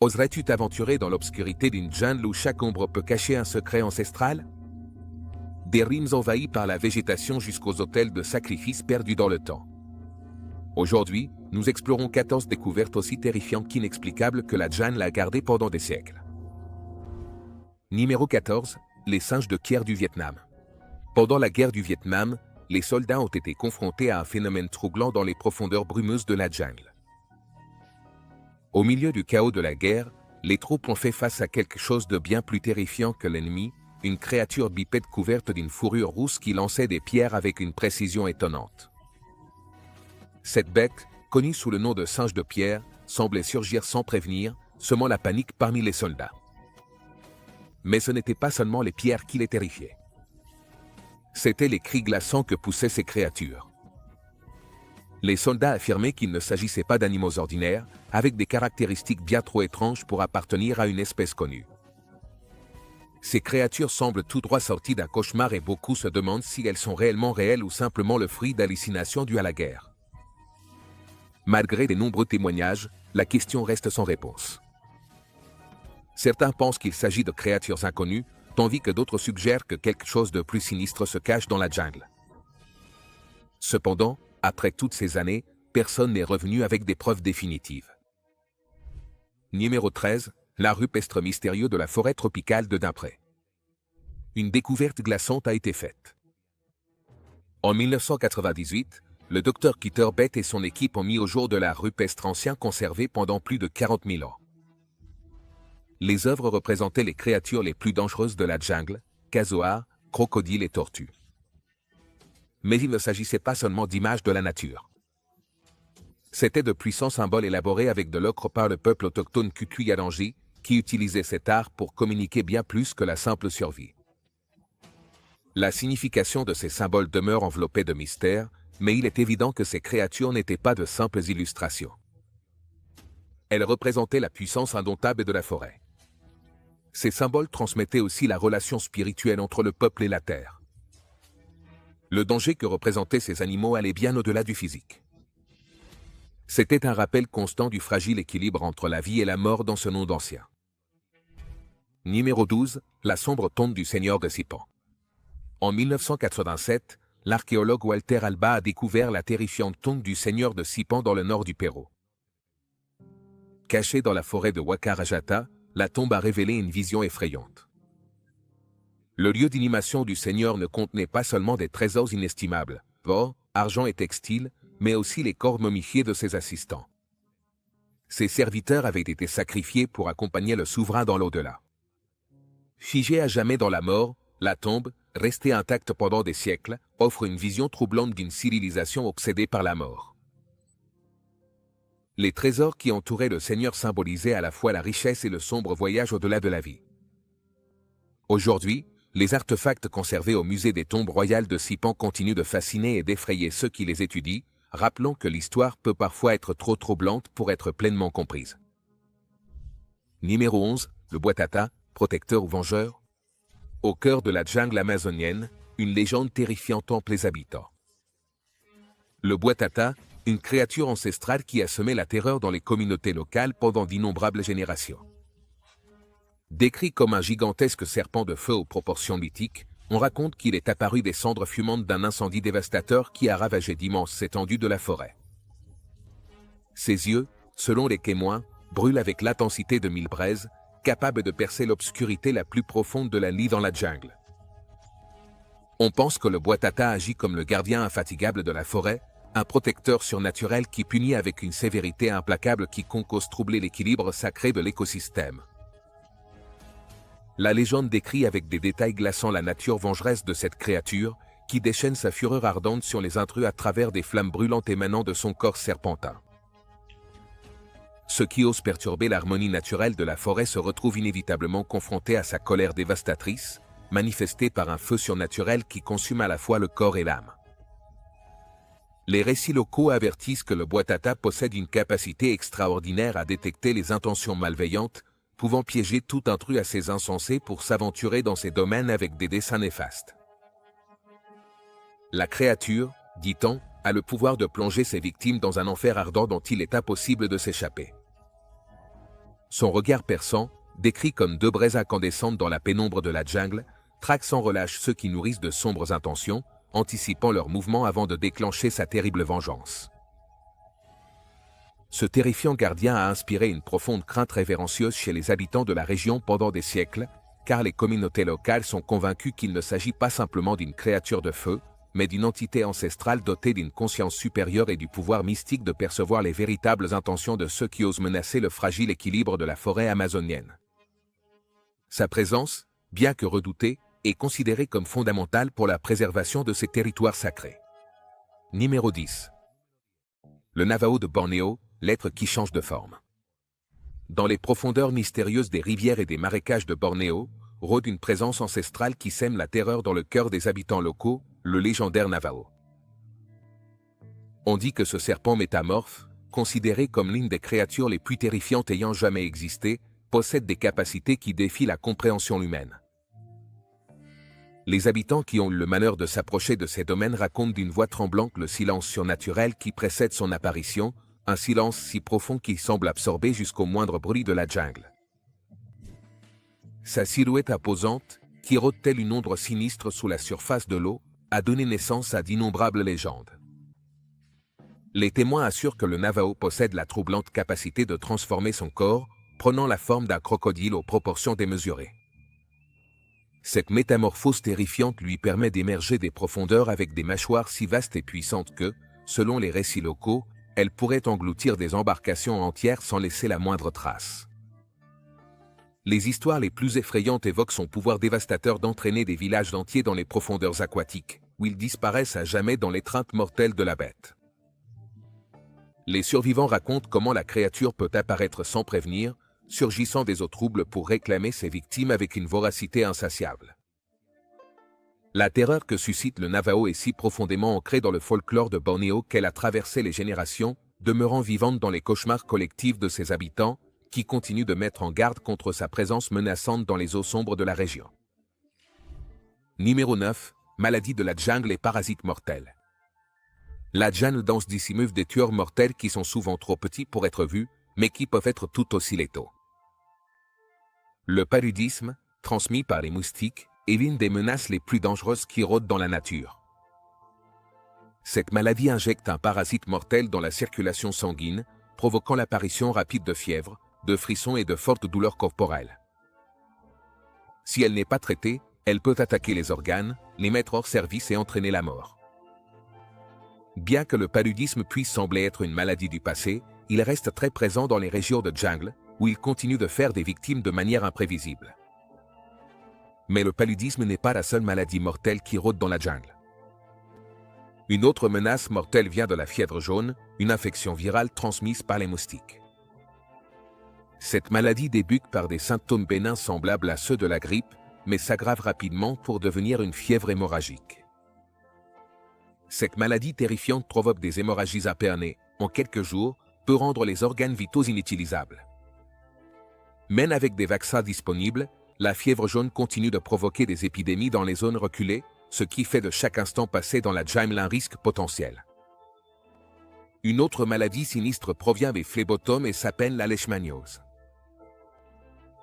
Oserais-tu t'aventurer dans l'obscurité d'une jungle où chaque ombre peut cacher un secret ancestral? Des rimes envahies par la végétation jusqu'aux autels de sacrifices perdus dans le temps. Aujourd'hui, nous explorons 14 découvertes aussi terrifiantes qu'inexplicables que la jungle a gardées pendant des siècles. Numéro 14. Les singes de Kier du Vietnam. Pendant la guerre du Vietnam, les soldats ont été confrontés à un phénomène troublant dans les profondeurs brumeuses de la jungle. Au milieu du chaos de la guerre, les troupes ont fait face à quelque chose de bien plus terrifiant que l'ennemi, une créature bipède couverte d'une fourrure rousse qui lançait des pierres avec une précision étonnante. Cette bête, connue sous le nom de singe de pierre, semblait surgir sans prévenir, semant la panique parmi les soldats. Mais ce n'était pas seulement les pierres qui les terrifiaient. C'étaient les cris glaçants que poussaient ces créatures. Les soldats affirmaient qu'il ne s'agissait pas d'animaux ordinaires, avec des caractéristiques bien trop étranges pour appartenir à une espèce connue. Ces créatures semblent tout droit sorties d'un cauchemar et beaucoup se demandent si elles sont réellement réelles ou simplement le fruit d'hallucinations dues à la guerre. Malgré de nombreux témoignages, la question reste sans réponse. Certains pensent qu'il s'agit de créatures inconnues, tandis que d'autres suggèrent que quelque chose de plus sinistre se cache dans la jungle. Cependant, après toutes ces années, personne n'est revenu avec des preuves définitives. Numéro 13. La rupestre mystérieux de la forêt tropicale de Dimpré. Une découverte glaçante a été faite. En 1998, le docteur Kitter Bett et son équipe ont mis au jour de la rupestre ancien conservé pendant plus de 40 000 ans. Les œuvres représentaient les créatures les plus dangereuses de la jungle, casoars, crocodiles et tortues. Mais il ne s'agissait pas seulement d'images de la nature. C'étaient de puissants symboles élaborés avec de l'ocre par le peuple autochtone Kukuyarangi, qui utilisait cet art pour communiquer bien plus que la simple survie. La signification de ces symboles demeure enveloppée de mystère, mais il est évident que ces créatures n'étaient pas de simples illustrations. Elles représentaient la puissance indomptable de la forêt. Ces symboles transmettaient aussi la relation spirituelle entre le peuple et la terre. Le danger que représentaient ces animaux allait bien au-delà du physique. C'était un rappel constant du fragile équilibre entre la vie et la mort dans ce monde ancien. Numéro 12. La sombre tombe du Seigneur de Sipan. En 1987, l'archéologue Walter Alba a découvert la terrifiante tombe du Seigneur de Sipan dans le nord du Pérou. Cachée dans la forêt de Wakarajata, la tombe a révélé une vision effrayante. Le lieu d'inhumation du Seigneur ne contenait pas seulement des trésors inestimables, or, argent et textiles, mais aussi les corps momifiés de ses assistants. Ces serviteurs avaient été sacrifiés pour accompagner le souverain dans l'au-delà. Figée à jamais dans la mort, la tombe, restée intacte pendant des siècles, offre une vision troublante d'une civilisation obsédée par la mort. Les trésors qui entouraient le Seigneur symbolisaient à la fois la richesse et le sombre voyage au-delà de la vie. Aujourd'hui, les artefacts conservés au musée des tombes royales de Sipan continuent de fasciner et d'effrayer ceux qui les étudient, rappelant que l'histoire peut parfois être trop troublante pour être pleinement comprise. Numéro 11. Le Boitata, protecteur ou vengeur. Au cœur de la jungle amazonienne, une légende terrifiante hante les habitants. Le Boitata, une créature ancestrale qui a semé la terreur dans les communautés locales pendant d'innombrables générations. Décrit comme un gigantesque serpent de feu aux proportions mythiques, on raconte qu'il est apparu des cendres fumantes d'un incendie dévastateur qui a ravagé d'immenses étendues de la forêt. Ses yeux, selon les témoins, brûlent avec l'intensité de 1000 braises, capables de percer l'obscurité la plus profonde de la nuit dans la jungle. On pense que le Boitata agit comme le gardien infatigable de la forêt, un protecteur surnaturel qui punit avec une sévérité implacable quiconque ose troubler l'équilibre sacré de l'écosystème. La légende décrit avec des détails glaçants la nature vengeresse de cette créature, qui déchaîne sa fureur ardente sur les intrus à travers des flammes brûlantes émanant de son corps serpentin. Ceux qui osent perturber l'harmonie naturelle de la forêt se retrouvent inévitablement confrontés à sa colère dévastatrice, manifestée par un feu surnaturel qui consume à la fois le corps et l'âme. Les récits locaux avertissent que le Boitata possède une capacité extraordinaire à détecter les intentions malveillantes, pouvant piéger tout intrus assez insensé pour s'aventurer dans ces domaines avec des desseins néfastes. La créature, dit-on, a le pouvoir de plonger ses victimes dans un enfer ardent dont il est impossible de s'échapper. Son regard perçant, décrit comme deux braises incandescentes dans la pénombre de la jungle, traque sans relâche ceux qui nourrissent de sombres intentions, anticipant leurs mouvements avant de déclencher sa terrible vengeance. Ce terrifiant gardien a inspiré une profonde crainte révérencieuse chez les habitants de la région pendant des siècles, car les communautés locales sont convaincues qu'il ne s'agit pas simplement d'une créature de feu, mais d'une entité ancestrale dotée d'une conscience supérieure et du pouvoir mystique de percevoir les véritables intentions de ceux qui osent menacer le fragile équilibre de la forêt amazonienne. Sa présence, bien que redoutée, est considérée comme fondamentale pour la préservation de ces territoires sacrés. Numéro 10. Le Navajo de Bornéo, l'être qui change de forme. Dans les profondeurs mystérieuses des rivières et des marécages de Bornéo, rôde une présence ancestrale qui sème la terreur dans le cœur des habitants locaux, le légendaire Navajo. On dit que ce serpent métamorphe, considéré comme l'une des créatures les plus terrifiantes ayant jamais existé, possède des capacités qui défient la compréhension humaine. Les habitants qui ont eu le malheur de s'approcher de ces domaines racontent d'une voix tremblante le silence surnaturel qui précède son apparition, un silence si profond qu'il semble absorber jusqu'au moindre bruit de la jungle. Sa silhouette imposante, qui rôde telle une ombre sinistre sous la surface de l'eau, a donné naissance à d'innombrables légendes. Les témoins assurent que le Navajo possède la troublante capacité de transformer son corps, prenant la forme d'un crocodile aux proportions démesurées. Cette métamorphose terrifiante lui permet d'émerger des profondeurs avec des mâchoires si vastes et puissantes que, selon les récits locaux, elle pourrait engloutir des embarcations entières sans laisser la moindre trace. Les histoires les plus effrayantes évoquent son pouvoir dévastateur d'entraîner des villages entiers dans les profondeurs aquatiques, où ils disparaissent à jamais dans l'étreinte mortelle de la bête. Les survivants racontent comment la créature peut apparaître sans prévenir, surgissant des eaux troubles pour réclamer ses victimes avec une voracité insatiable. La terreur que suscite le Navajo est si profondément ancrée dans le folklore de Bornéo qu'elle a traversé les générations, demeurant vivante dans les cauchemars collectifs de ses habitants, qui continuent de mettre en garde contre sa présence menaçante dans les eaux sombres de la région. Numéro 9. Maladie de la jungle et parasites mortels. La jungle danse dissimule des tueurs mortels qui sont souvent trop petits pour être vus, mais qui peuvent être tout aussi létaux. Le paludisme, transmis par les moustiques, est l'une des menaces les plus dangereuses qui rôdent dans la nature. Cette maladie injecte un parasite mortel dans la circulation sanguine, provoquant l'apparition rapide de fièvre, de frissons et de fortes douleurs corporelles. Si elle n'est pas traitée, elle peut attaquer les organes, les mettre hors service et entraîner la mort. Bien que le paludisme puisse sembler être une maladie du passé, il reste très présent dans les régions de jungle, où il continue de faire des victimes de manière imprévisible. Mais le paludisme n'est pas la seule maladie mortelle qui rôde dans la jungle. Une autre menace mortelle vient de la fièvre jaune, une infection virale transmise par les moustiques. Cette maladie débute par des symptômes bénins semblables à ceux de la grippe, mais s'aggrave rapidement pour devenir une fièvre hémorragique. Cette maladie terrifiante provoque des hémorragies apernées, en quelques jours, peut rendre les organes vitaux inutilisables. Même avec des vaccins disponibles, la fièvre jaune continue de provoquer des épidémies dans les zones reculées, ce qui fait de chaque instant passé dans la jungle un risque potentiel. Une autre maladie sinistre provient des phlébotomes et s'appelle la leishmaniose.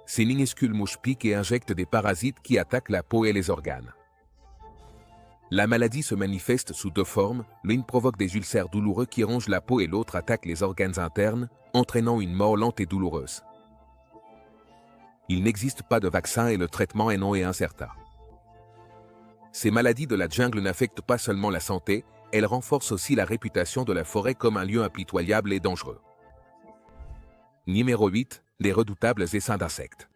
Ces minuscules mouches piquent et injectent des parasites qui attaquent la peau et les organes. La maladie se manifeste sous deux formes, l'une provoque des ulcères douloureux qui rongent la peau et l'autre attaque les organes internes, entraînant une mort lente et douloureuse. Il n'existe pas de vaccin et le traitement est long et incertain. Ces maladies de la jungle n'affectent pas seulement la santé, elles renforcent aussi la réputation de la forêt comme un lieu impitoyable et dangereux. Numéro 8. Les redoutables essaims d'insectes.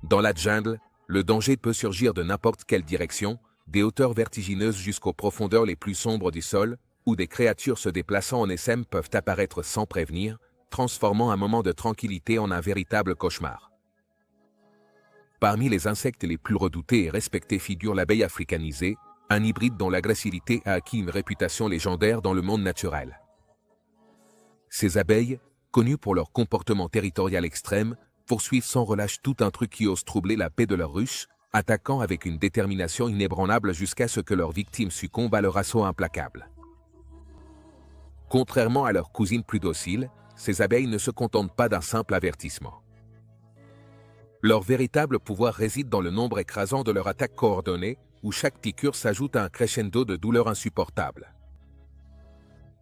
Dans la jungle, le danger peut surgir de n'importe quelle direction, des hauteurs vertigineuses jusqu'aux profondeurs les plus sombres du sol, où des créatures se déplaçant en essaim peuvent apparaître sans prévenir, transformant un moment de tranquillité en un véritable cauchemar. Parmi les insectes les plus redoutés et respectés figure l'abeille africanisée, un hybride dont l'agressivité a acquis une réputation légendaire dans le monde naturel. Ces abeilles, connues pour leur comportement territorial extrême, poursuivent sans relâche tout intrus qui ose troubler la paix de leur ruche, attaquant avec une détermination inébranlable jusqu'à ce que leurs victimes succombent à leur assaut implacable. Contrairement à leurs cousines plus dociles, ces abeilles ne se contentent pas d'un simple avertissement. Leur véritable pouvoir réside dans le nombre écrasant de leurs attaques coordonnées, où chaque piqûre s'ajoute à un crescendo de douleur insupportable.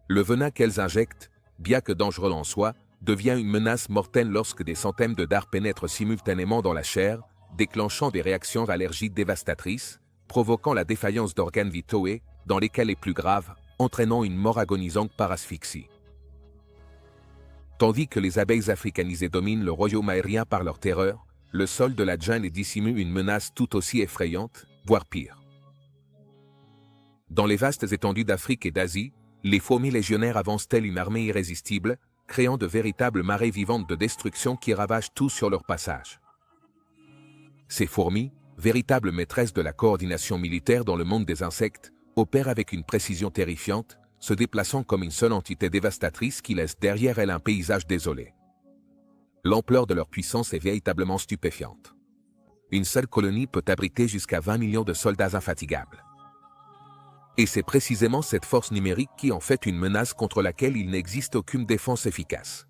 Le venin qu'elles injectent, bien que dangereux en soi, devient une menace mortelle lorsque des centaines de dards pénètrent simultanément dans la chair, déclenchant des réactions allergiques dévastatrices, provoquant la défaillance d'organes vitaux et, dans les cas les plus graves, entraînant une mort agonisante par asphyxie. Tandis que les abeilles africanisées dominent le royaume aérien par leur terreur, le sol de la jungle dissimule une menace tout aussi effrayante, voire pire. Dans les vastes étendues d'Afrique et d'Asie, les fourmis légionnaires avancent telles une armée irrésistible, créant de véritables marées vivantes de destruction qui ravagent tout sur leur passage. Ces fourmis, véritables maîtresses de la coordination militaire dans le monde des insectes, opèrent avec une précision terrifiante, se déplaçant comme une seule entité dévastatrice qui laisse derrière elle un paysage désolé. L'ampleur de leur puissance est véritablement stupéfiante. Une seule colonie peut abriter jusqu'à 20 millions de soldats infatigables. Et c'est précisément cette force numérique qui en fait une menace contre laquelle il n'existe aucune défense efficace.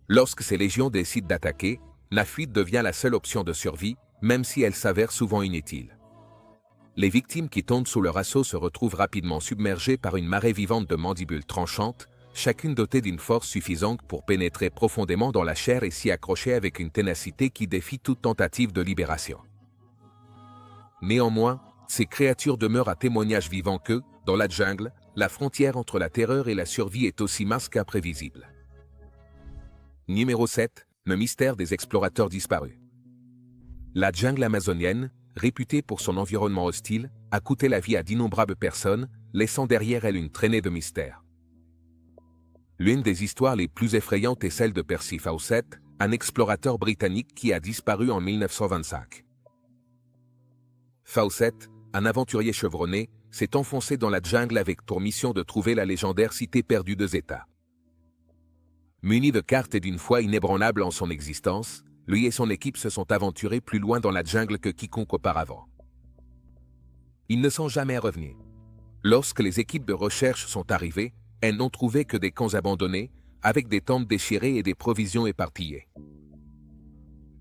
Lorsque ces légions décident d'attaquer, la fuite devient la seule option de survie, même si elle s'avère souvent inutile. Les victimes qui tombent sous leur assaut se retrouvent rapidement submergées par une marée vivante de mandibules tranchantes, chacune dotée d'une force suffisante pour pénétrer profondément dans la chair et s'y accrocher avec une ténacité qui défie toute tentative de libération. Néanmoins, ces créatures demeurent à témoignage vivant que, dans la jungle, la frontière entre la terreur et la survie est aussi mince qu'imprévisible. Numéro 7. Le mystère des explorateurs disparus. La jungle amazonienne, réputée pour son environnement hostile, a coûté la vie à d'innombrables personnes, laissant derrière elle une traînée de mystères. L'une des histoires les plus effrayantes est celle de Percy Fawcett, un explorateur britannique qui a disparu en 1925. Fawcett, un aventurier chevronné, s'est enfoncé dans la jungle avec pour mission de trouver la légendaire cité perdue de Zeta. Muni de cartes et d'une foi inébranlable en son existence, lui et son équipe se sont aventurés plus loin dans la jungle que quiconque auparavant. Ils ne sont jamais revenus. Lorsque les équipes de recherche sont arrivées, elles n'ont trouvé que des camps abandonnés, avec des tentes déchirées et des provisions éparpillées.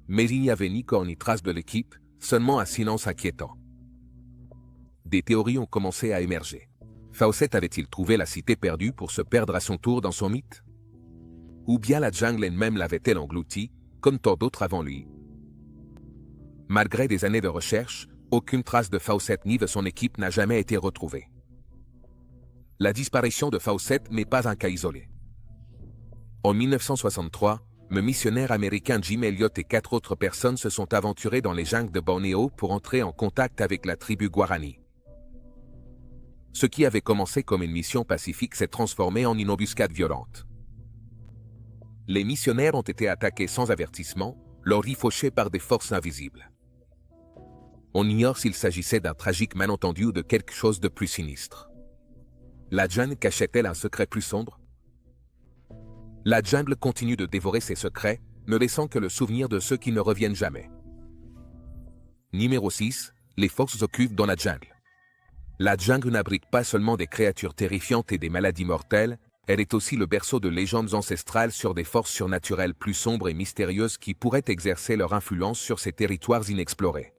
Mais il n'y avait ni corps ni trace de l'équipe, seulement un silence inquiétant. Des théories ont commencé à émerger. Fawcett avait-il trouvé la cité perdue pour se perdre à son tour dans son mythe? Ou bien la jungle elle-même l'avait-elle englouti, comme tant d'autres avant lui? Malgré des années de recherche, aucune trace de Fawcett ni de son équipe n'a jamais été retrouvée. La disparition de Fawcett n'est pas un cas isolé. En 1963, le missionnaire américain Jim Elliot et 4 autres personnes se sont aventurés dans les jungles de Bornéo pour entrer en contact avec la tribu Guarani. Ce qui avait commencé comme une mission pacifique s'est transformé en une embuscade violente. Les missionnaires ont été attaqués sans avertissement, leur vie fauchée par des forces invisibles. On ignore s'il s'agissait d'un tragique malentendu ou de quelque chose de plus sinistre. La jungle cachait-elle un secret plus sombre? La jungle continue de dévorer ses secrets, ne laissant que le souvenir de ceux qui ne reviennent jamais. Numéro 6. Les forces occultes dans la jungle. La jungle n'abrite pas seulement des créatures terrifiantes et des maladies mortelles, elle est aussi le berceau de légendes ancestrales sur des forces surnaturelles plus sombres et mystérieuses qui pourraient exercer leur influence sur ces territoires inexplorés.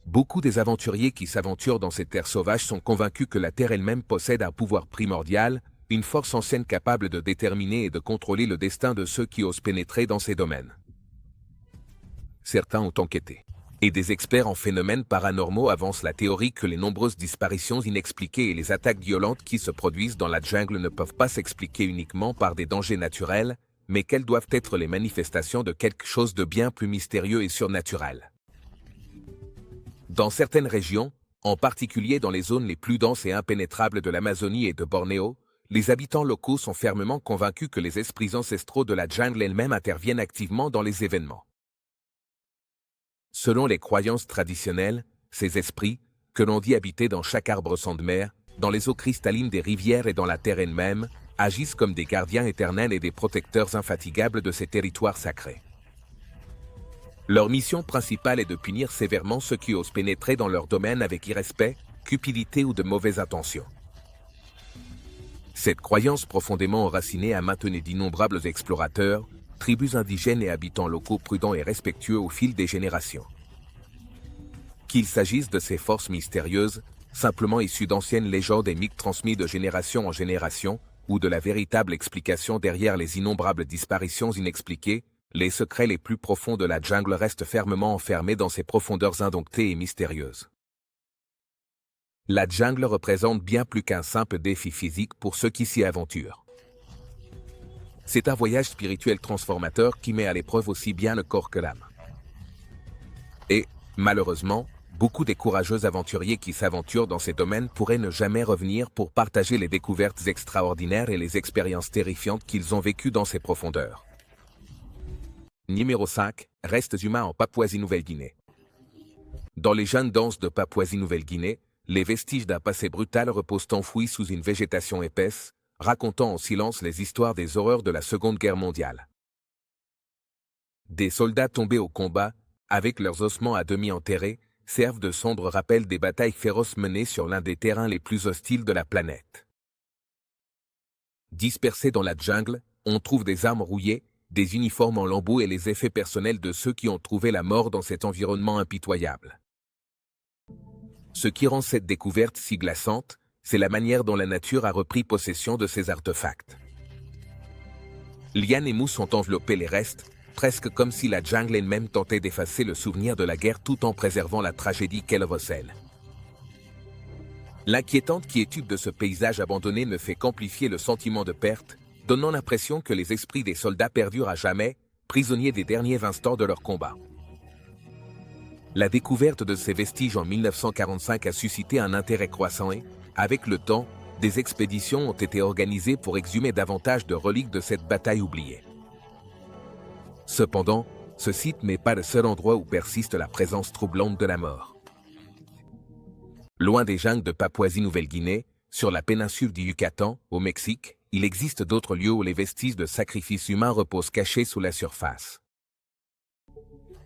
Beaucoup des aventuriers qui s'aventurent dans ces terres sauvages sont convaincus que la Terre elle-même possède un pouvoir primordial, une force ancienne capable de déterminer et de contrôler le destin de ceux qui osent pénétrer dans ces domaines. Certains ont enquêté. Et des experts en phénomènes paranormaux avancent la théorie que les nombreuses disparitions inexpliquées et les attaques violentes qui se produisent dans la jungle ne peuvent pas s'expliquer uniquement par des dangers naturels, mais qu'elles doivent être les manifestations de quelque chose de bien plus mystérieux et surnaturel. Dans certaines régions, en particulier dans les zones les plus denses et impénétrables de l'Amazonie et de Bornéo, les habitants locaux sont fermement convaincus que les esprits ancestraux de la jungle elle-même interviennent activement dans les événements. Selon les croyances traditionnelles, ces esprits, que l'on dit habiter dans chaque arbre sans de mer, dans les eaux cristallines des rivières et dans la terre elle-même, agissent comme des gardiens éternels et des protecteurs infatigables de ces territoires sacrés. Leur mission principale est de punir sévèrement ceux qui osent pénétrer dans leur domaine avec irrespect, cupidité ou de mauvaises intentions. Cette croyance profondément enracinée a maintenu d'innombrables explorateurs, tribus indigènes et habitants locaux prudents et respectueux au fil des générations. Qu'il s'agisse de ces forces mystérieuses, simplement issues d'anciennes légendes et mythes transmis de génération en génération, ou de la véritable explication derrière les innombrables disparitions inexpliquées, les secrets les plus profonds de la jungle restent fermement enfermés dans ces profondeurs indomptées et mystérieuses. La jungle représente bien plus qu'un simple défi physique pour ceux qui s'y aventurent. C'est un voyage spirituel transformateur qui met à l'épreuve aussi bien le corps que l'âme. Et, malheureusement, beaucoup des courageux aventuriers qui s'aventurent dans ces domaines pourraient ne jamais revenir pour partager les découvertes extraordinaires et les expériences terrifiantes qu'ils ont vécues dans ces profondeurs. Numéro 5. Restes humains en Papouasie-Nouvelle-Guinée. Dans les jeunes danses de Papouasie-Nouvelle-Guinée, les vestiges d'un passé brutal reposent enfouis sous une végétation épaisse, racontant en silence les histoires des horreurs de la Seconde Guerre mondiale. Des soldats tombés au combat, avec leurs ossements à demi enterrés, servent de sombres rappels des batailles féroces menées sur l'un des terrains les plus hostiles de la planète. Dispersés dans la jungle, on trouve des armes rouillées, des uniformes en lambeaux et les effets personnels de ceux qui ont trouvé la mort dans cet environnement impitoyable. Ce qui rend cette découverte si glaçante, c'est la manière dont la nature a repris possession de ces artefacts. Lianes et mousse ont enveloppé les restes, presque comme si la jungle elle-même tentait d'effacer le souvenir de la guerre tout en préservant la tragédie qu'elle recèle. L'inquiétante quiétude de ce paysage abandonné ne fait qu'amplifier le sentiment de perte, donnant l'impression que les esprits des soldats perdurent à jamais, prisonniers des derniers instants de leur combat. La découverte de ces vestiges en 1945 a suscité un intérêt croissant et, avec le temps, des expéditions ont été organisées pour exhumer davantage de reliques de cette bataille oubliée. Cependant, ce site n'est pas le seul endroit où persiste la présence troublante de la mort. Loin des jungles de Papouasie-Nouvelle-Guinée, sur la péninsule du Yucatan, au Mexique, il existe d'autres lieux où les vestiges de sacrifices humains reposent cachés sous la surface.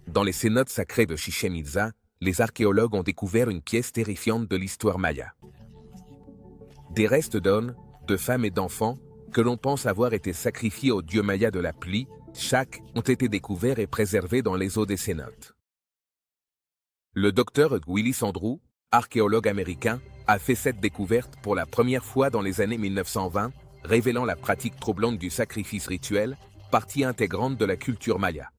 Dans les cénotes sacrées de Chichén Itzá, les archéologues ont découvert une pièce terrifiante de l'histoire maya. Des restes d'hommes, de femmes et d'enfants, que l'on pense avoir été sacrifiés aux dieux mayas de la pluie, chaque ont été découverts et préservés dans les eaux des cénotes. Le docteur Willis Andrew, archéologue américain, a fait cette découverte pour la première fois dans les années 1920, révélant la pratique troublante du sacrifice rituel, partie intégrante de la culture maya.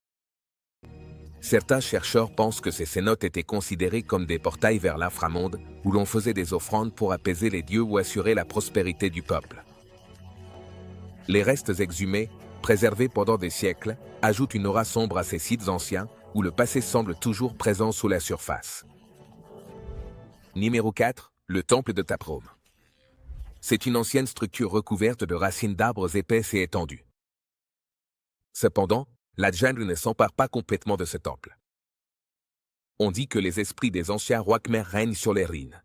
Certains chercheurs pensent que ces cénotes étaient considérées comme des portails vers l'inframonde, où l'on faisait des offrandes pour apaiser les dieux ou assurer la prospérité du peuple. Les restes exhumés, préservés pendant des siècles, ajoutent une aura sombre à ces sites anciens, où le passé semble toujours présent sous la surface. Numéro 4. Le temple de Taprom. C'est une ancienne structure recouverte de racines d'arbres épaisses et étendues. Cependant, la jungle ne s'empare pas complètement de ce temple. On dit que les esprits des anciens rois Khmers règnent sur les ruines.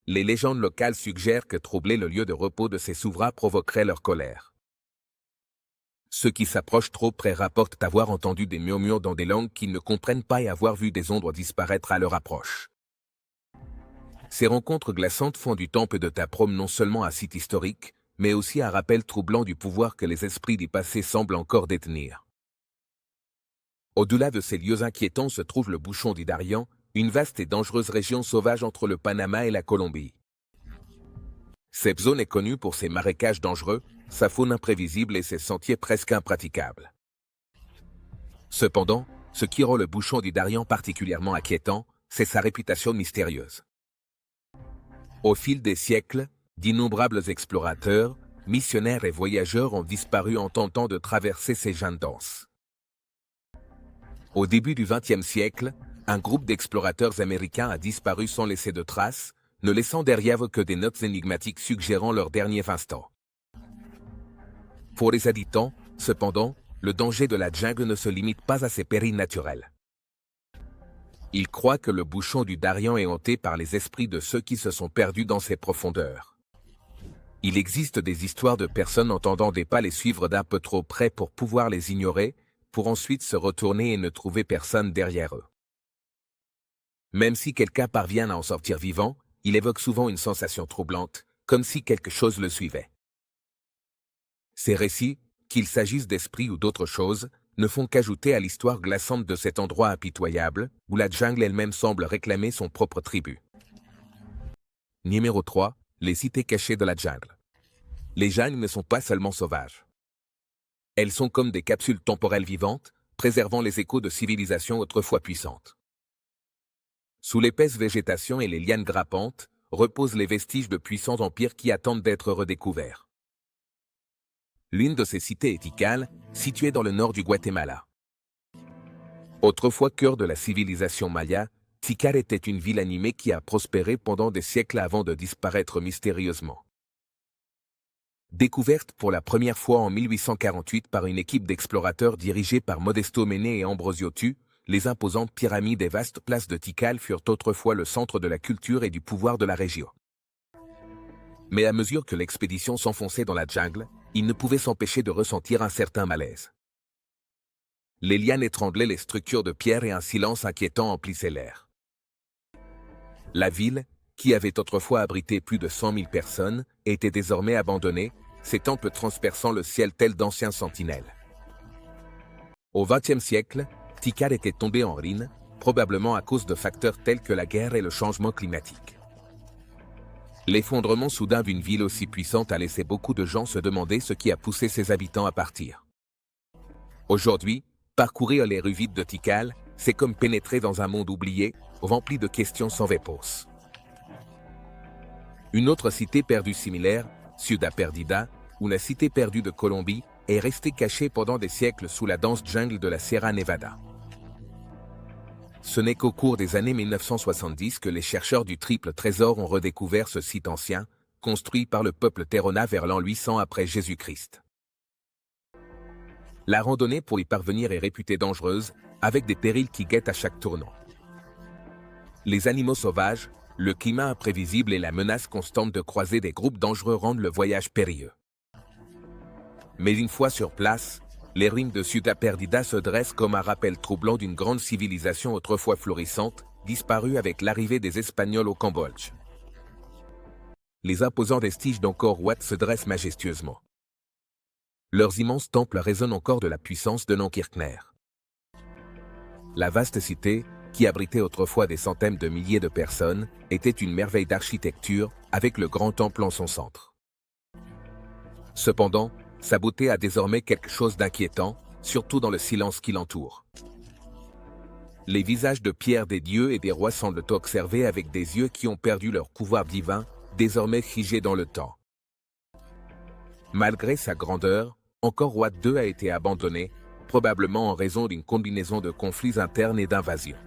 Les légendes locales suggèrent que troubler le lieu de repos de ces souverains provoquerait leur colère. Ceux qui s'approchent trop près rapportent avoir entendu des murmures dans des langues qu'ils ne comprennent pas et avoir vu des ombres disparaître à leur approche. Ces rencontres glaçantes font du temple de Taprom non seulement un site historique, mais aussi un rappel troublant du pouvoir que les esprits du passé semblent encore détenir. Au-delà de ces lieux inquiétants se trouve le bouchon du Darien, une vaste et dangereuse région sauvage entre le Panama et la Colombie. Cette zone est connue pour ses marécages dangereux, sa faune imprévisible et ses sentiers presque impraticables. Cependant, ce qui rend le bouchon du Darien particulièrement inquiétant, c'est sa réputation mystérieuse. Au fil des siècles, d'innombrables explorateurs, missionnaires et voyageurs ont disparu en tentant de traverser ces jeunes denses. Au début du XXe siècle, un groupe d'explorateurs américains a disparu sans laisser de traces, ne laissant derrière eux que des notes énigmatiques suggérant leurs derniers instants. Pour les habitants, cependant, le danger de la jungle ne se limite pas à ses périls naturels. Ils croient que le bouchon du Darien est hanté par les esprits de ceux qui se sont perdus dans ses profondeurs. Il existe des histoires de personnes entendant des pas les suivre d'un peu trop près pour pouvoir les ignorer, pour ensuite se retourner et ne trouver personne derrière eux. Même si quelqu'un parvient à en sortir vivant, il évoque souvent une sensation troublante, comme si quelque chose le suivait. Ces récits, qu'il s'agisse d'esprits ou d'autres choses, ne font qu'ajouter à l'histoire glaçante de cet endroit impitoyable, où la jungle elle-même semble réclamer son propre tribut. Numéro 3. Les cités cachées de la jungle. Les jungles ne sont pas seulement sauvages. Elles sont comme des capsules temporelles vivantes, préservant les échos de civilisations autrefois puissantes. Sous l'épaisse végétation et les lianes grappantes, reposent les vestiges de puissants empires qui attendent d'être redécouverts. L'une de ces cités est Tikal, située dans le nord du Guatemala. Autrefois cœur de la civilisation maya, Tikal était une ville animée qui a prospéré pendant des siècles avant de disparaître mystérieusement. Découverte pour la première fois en 1848 par une équipe d'explorateurs dirigée par Modesto Mene et Ambrosio Tu, les imposantes pyramides et vastes places de Tikal furent autrefois le centre de la culture et du pouvoir de la région. Mais à mesure que l'expédition s'enfonçait dans la jungle, il ne pouvait s'empêcher de ressentir un certain malaise. Les lianes étranglaient les structures de pierre et un silence inquiétant emplissait l'air. La ville, qui avait autrefois abrité plus de 100 000 personnes, était désormais abandonnée, ses temples transperçant le ciel tels d'anciens sentinelles. Au XXe siècle, Tikal était tombé en ruine, probablement à cause de facteurs tels que la guerre et le changement climatique. L'effondrement soudain d'une ville aussi puissante a laissé beaucoup de gens se demander ce qui a poussé ses habitants à partir. Aujourd'hui, parcourir les rues vides de Tikal, c'est comme pénétrer dans un monde oublié, rempli de questions sans réponse. Une autre cité perdue similaire, Ciudad Perdida, ou la cité perdue de Colombie, est restée cachée pendant des siècles sous la dense jungle de la Sierra Nevada. Ce n'est qu'au cours des années 1970 que les chercheurs du Triple Trésor ont redécouvert ce site ancien, construit par le peuple Terona vers l'an 800 après Jésus-Christ. La randonnée pour y parvenir est réputée dangereuse, avec des périls qui guettent à chaque tournant. Les animaux sauvages, le climat imprévisible et la menace constante de croiser des groupes dangereux rendent le voyage périlleux. Mais une fois sur place, les ruines de Ciudad Perdida se dressent comme un rappel troublant d'une grande civilisation autrefois florissante, disparue avec l'arrivée des Espagnols au Cambodge. Les imposants vestiges d'Angkor Wat se dressent majestueusement. Leurs immenses temples résonnent encore de la puissance de Nankirkner. La vaste cité, qui abritait autrefois des centaines de milliers de personnes, était une merveille d'architecture, avec le grand temple en son centre. Cependant, sa beauté a désormais quelque chose d'inquiétant, surtout dans le silence qui l'entoure. Les visages de pierre des dieux et des rois semblent observer avec des yeux qui ont perdu leur pouvoir divin, désormais figés dans le temps. Malgré sa grandeur, Angkor Wat II a été abandonné, probablement en raison d'une combinaison de conflits internes et d'invasions.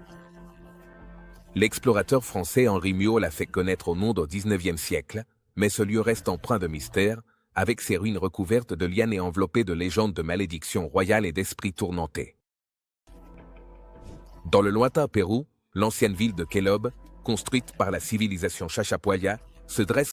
L'explorateur français Henri Muot l'a fait connaître au monde au XIXe siècle, mais ce lieu reste empreint de mystère, avec ses ruines recouvertes de lianes et enveloppées de légendes de malédictions royales et d'esprits tourmentés. Dans le lointain Pérou, l'ancienne ville de Kélob, construite par la civilisation Chachapoya, se dresse